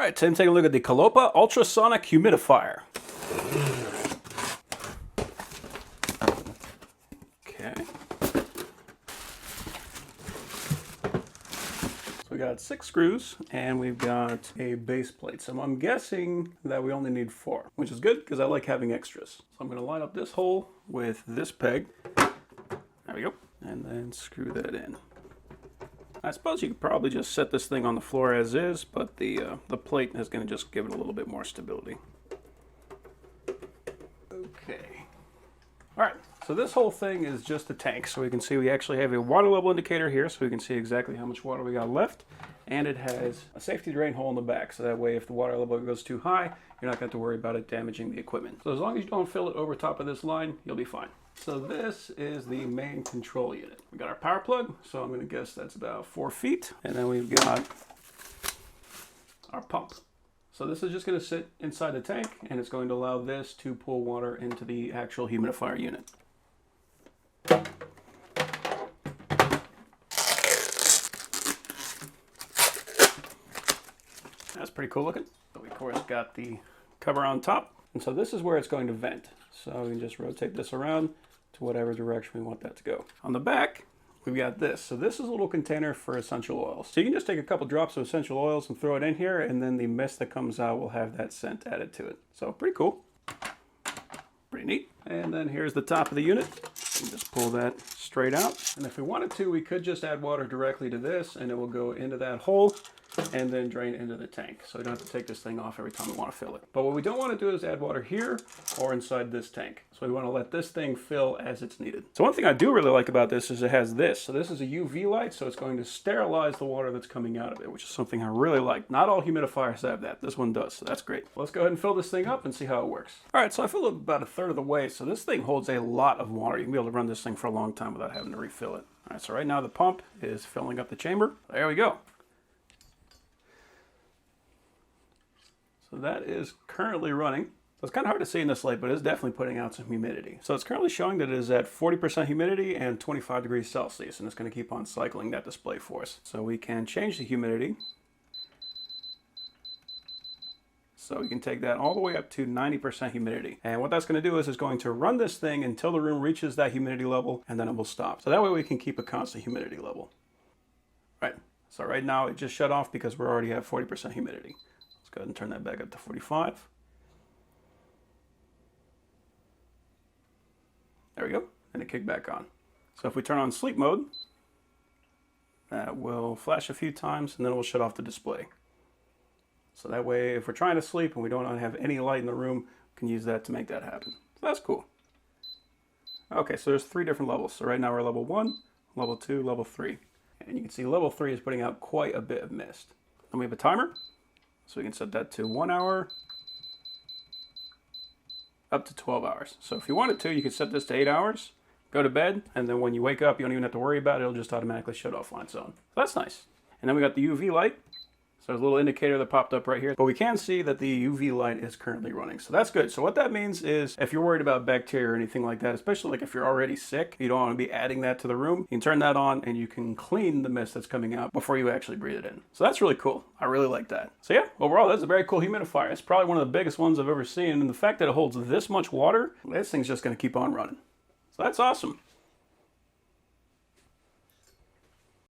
right, time to take a look at the KELOPA ultrasonic humidifier. Okay. So we got 6 screws and we've got a base plate. So I'm guessing that we only need 4, which is good because I like having extras. So I'm going to line up this hole with this peg. There we go. And then screw that in. I suppose you could probably just set this thing on the floor as is, but the plate is going to just give it a little bit more stability. Okay. All right, so this whole thing is just a tank. So we can see we actually have a water level indicator here, so we can see exactly how much water we got left. And it has a safety drain hole in the back, so that way if the water level goes too high, you're not going to have to worry about it damaging the equipment. So as long as you don't fill it over top of this line, you'll be fine. So this is the main control unit. We got our power plug, so I'm going to guess that's about 4 feet. And then we've got our pump. So this is just going to sit inside the tank, and it's going to allow this to pull water into the actual humidifier unit. That's pretty cool looking. So we of course got the cover on top. And so this is where it's going to vent. So we can just rotate this around to whatever direction we want that to go. On the back, we've got this. So this is a little container for essential oils. So you can just take a couple drops of essential oils and throw it in here, and then the mist that comes out will have that scent added to it. So pretty cool. Pretty neat. And then here's the top of the unit. You can just pull that straight out. And if we wanted to, we could just add water directly to this, and it will go into that hole and then drain into the tank. So we don't have to take this thing off every time we want to fill it. But what we don't want to do is add water here or inside this tank. So we want to let this thing fill as it's needed. So one thing I do really like about this is it has this. So this is a UV light, so it's going to sterilize the water that's coming out of it, which is something I really like. Not all humidifiers have that. This one does, so that's great. Let's go ahead and fill this thing up and see how it works. All right, so I filled it about 1/3 of the way. So this thing holds a lot of water. You can be able to run this thing for a long time without having to refill it. All right, so right now the pump is filling up the chamber. There we go. So that is currently running. So it's kind of hard to see in this light, but it's definitely putting out some humidity. So it's currently showing that it is at 40% humidity and 25 degrees Celsius, and it's going to keep on cycling that display for us. So we can change the humidity. So we can take that all the way up to 90% humidity. And what that's going to do is it's going to run this thing until the room reaches that humidity level, and then it will stop. So that way we can keep a constant humidity level. Right. So right now it just shut off because we're already at 40% humidity. Go ahead and turn that back up to 45. There we go, and it kicked back on. So if we turn on sleep mode, that will flash a few times and then it will shut off the display. So that way, if we're trying to sleep and we don't have any light in the room, we can use that to make that happen. So that's cool. Okay, so there's 3 different levels. So right now we're level 1, level 2, level 3. And you can see level 3 is putting out quite a bit of mist. Then we have a timer. So we can set that to 1 hour up to 12 hours. So if you wanted to, you could set this to 8 hours, go to bed, and then when you wake up, you don't even have to worry about it. It'll just automatically shut off on its own. So that's nice. And then we got the UV light. So there's a little indicator that popped up right here. But we can see that the UV light is currently running. So that's good. So what that means is if you're worried about bacteria or anything like that, especially like if you're already sick, you don't want to be adding that to the room, you can turn that on and you can clean the mist that's coming out before you actually breathe it in. So that's really cool. I really like that. So yeah, overall, that's a very cool humidifier. It's probably one of the biggest ones I've ever seen. And the fact that it holds this much water, this thing's just going to keep on running. So that's awesome.